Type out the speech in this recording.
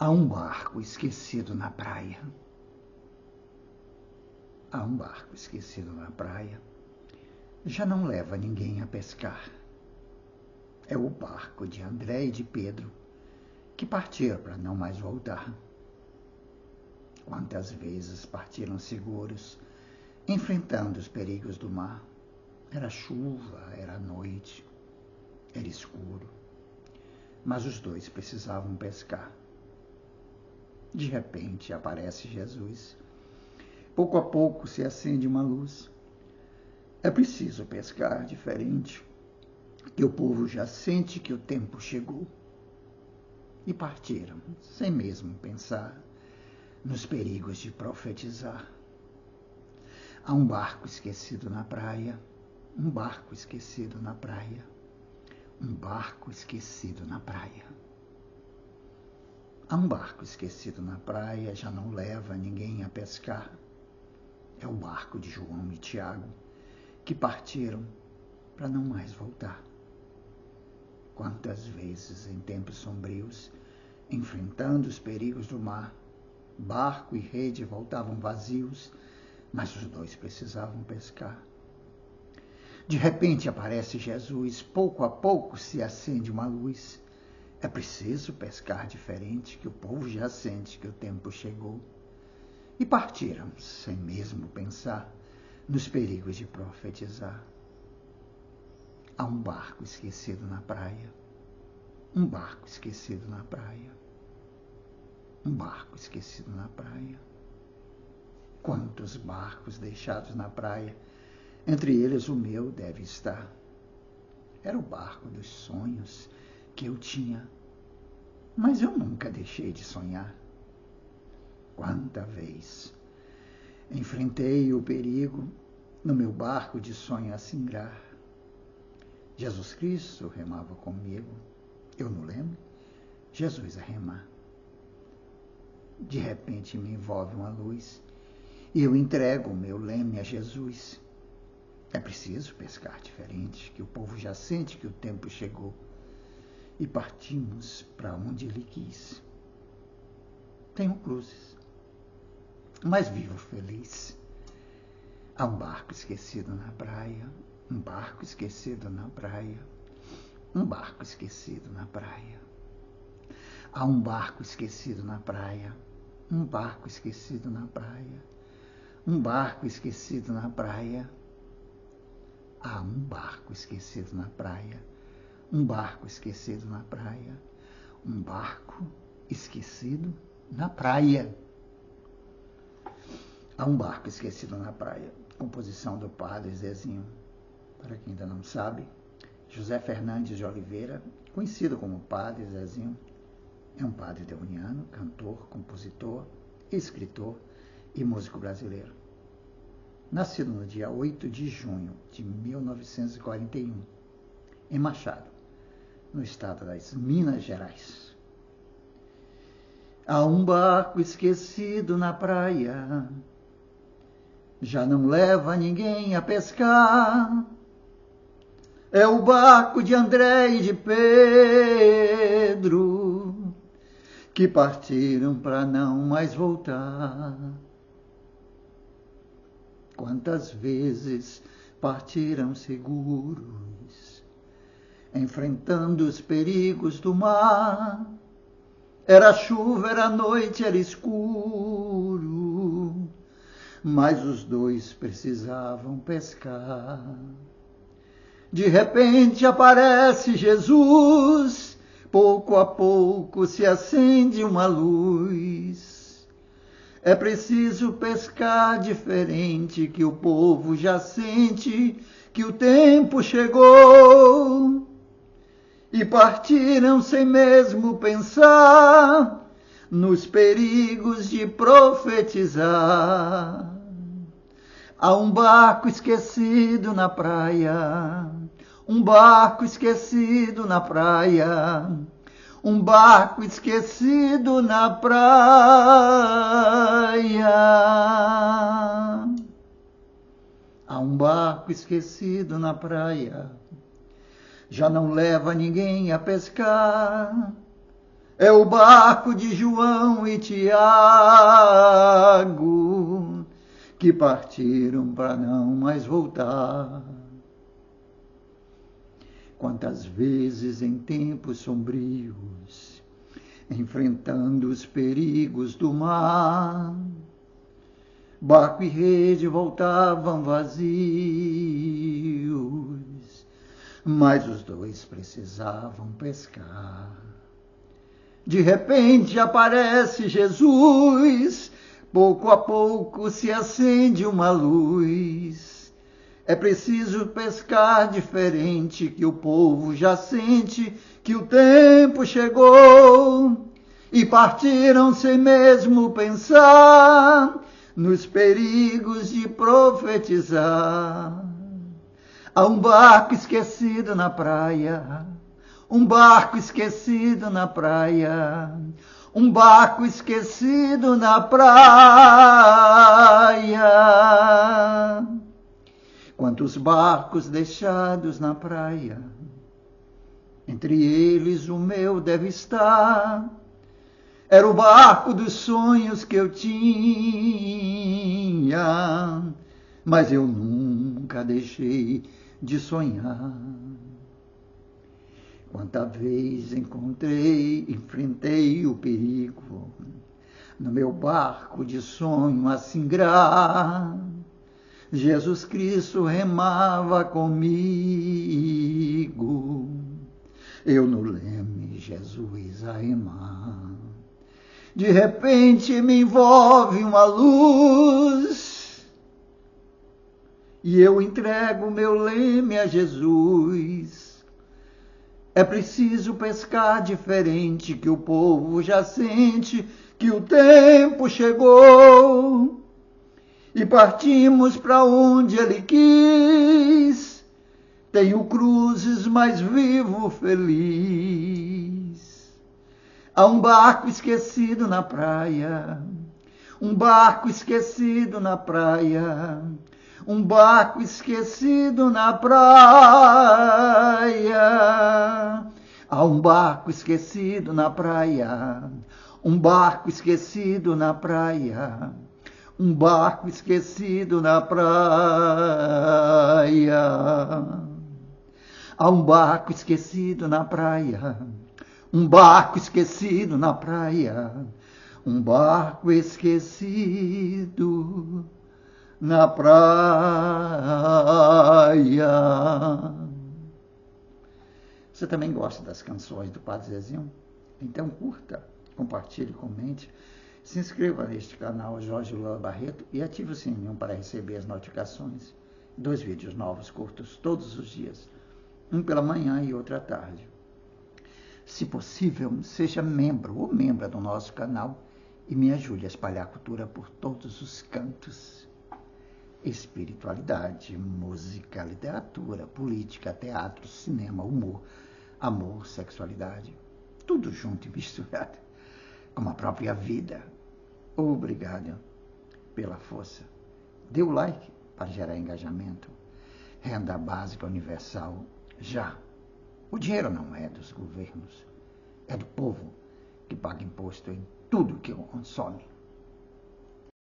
Há um barco esquecido na praia. Há um barco esquecido na praia. Já não leva ninguém a pescar. É o barco de André e de Pedro, que partiram para não mais voltar. Quantas vezes partiram seguros, enfrentando os perigos do mar. Era chuva, era noite, era escuro. Mas os dois precisavam pescar. De repente aparece Jesus. Pouco a pouco se acende uma luz. É preciso pescar diferente, que o povo já sente que o tempo chegou. E partiram, sem mesmo pensar nos perigos de profetizar. Há um barco esquecido na praia, um barco esquecido na praia, um barco esquecido na praia. Há um barco esquecido na praia, já não leva ninguém a pescar. É o barco de João e Tiago, que partiram para não mais voltar. Quantas vezes, em tempos sombrios, enfrentando os perigos do mar, barco e rede voltavam vazios, mas os dois precisavam pescar. De repente aparece Jesus, pouco a pouco se acende uma luz. É preciso pescar diferente, que o povo já sente que o tempo chegou. E partiram, sem mesmo pensar nos perigos de profetizar. Há um barco esquecido na praia, um barco esquecido na praia, um barco esquecido na praia. Quantos barcos deixados na praia, entre eles o meu deve estar. Era o barco dos sonhos que eu tinha, mas eu nunca deixei de sonhar. Quanta vez enfrentei o perigo no meu barco de sonho a singrar. Jesus Cristo remava comigo, eu no leme, Jesus a remar. De repente me envolve uma luz e eu entrego o meu leme a Jesus. É preciso pescar diferente, que o povo já sente que o tempo chegou. E partimos para onde ele quis. Tenho cruzes, mas vivo feliz. Há um barco esquecido na praia, um barco esquecido na praia, um barco esquecido na praia. Há um barco esquecido na praia, um barco esquecido na praia, um barco esquecido na praia. Há um barco esquecido na praia, um barco esquecido na praia, um barco esquecido na praia. Há um barco esquecido na praia. Composição do padre Zezinho. Para quem ainda não sabe, José Fernandes de Oliveira, conhecido como Padre Zezinho, é um padre deoniano, cantor, compositor, escritor e músico brasileiro. Nascido no dia 8 de junho de 1941, em Machado, no estado das Minas Gerais. Há um barco esquecido na praia, já não leva ninguém a pescar. É o barco de André e de Pedro, que partiram para não mais voltar. Quantas vezes partiram seguros, enfrentando os perigos do mar. Era chuva, era noite, era escuro, mas os dois precisavam pescar. De repente aparece Jesus, pouco a pouco se acende uma luz. É preciso pescar diferente, que o povo já sente que o tempo chegou. E partiram sem mesmo pensar nos perigos de profetizar. Há um barco esquecido na praia, um barco esquecido na praia, um barco esquecido na praia. Há um barco esquecido na praia, já não leva ninguém a pescar. É o barco de João e Tiago, que partiram para não mais voltar. Quantas vezes em tempos sombrios, enfrentando os perigos do mar, barco e rede voltavam vazios, mas os dois precisavam pescar. De repente aparece Jesus, pouco a pouco se acende uma luz. É preciso pescar diferente, que o povo já sente que o tempo chegou. E partiram sem mesmo pensar nos perigos de profetizar. Há um barco esquecido na praia, um barco esquecido na praia, um barco esquecido na praia. Quantos barcos deixados na praia, entre eles o meu deve estar. Era o barco dos sonhos que eu tinha, mas eu nunca deixei de sonhar. Quanta vez enfrentei o perigo, no meu barco de sonho a singrar. Jesus Cristo remava comigo, eu no leme, Jesus a remar. De repente me envolve uma luz, e eu entrego meu leme a Jesus. É preciso pescar diferente, que o povo já sente que o tempo chegou. E partimos para onde ele quis. Tenho cruzes, mas vivo feliz. Há um barco esquecido na praia, um barco esquecido na praia, um barco esquecido na praia. Há um barco esquecido na praia, um barco esquecido na praia, um barco esquecido na praia. Há um barco esquecido na praia, um barco esquecido na praia, um barco esquecido na praia. Você também gosta das canções do Padre Zezinho? Então curta, compartilhe, comente. Se inscreva neste canal Jorge Luan Barreto e ative o sininho para receber as notificações. 2 vídeos novos curtos todos os dias, um pela manhã e outro à tarde. Se possível, seja membro ou membra do nosso canal e me ajude a espalhar a cultura por todos os cantos. Espiritualidade, música, literatura, política, teatro, cinema, humor, amor, sexualidade, tudo junto e misturado, como a própria vida. Obrigado pela força. Dê o like para gerar engajamento. Renda básica universal já. O dinheiro não é dos governos, é do povo que paga imposto em tudo que consome.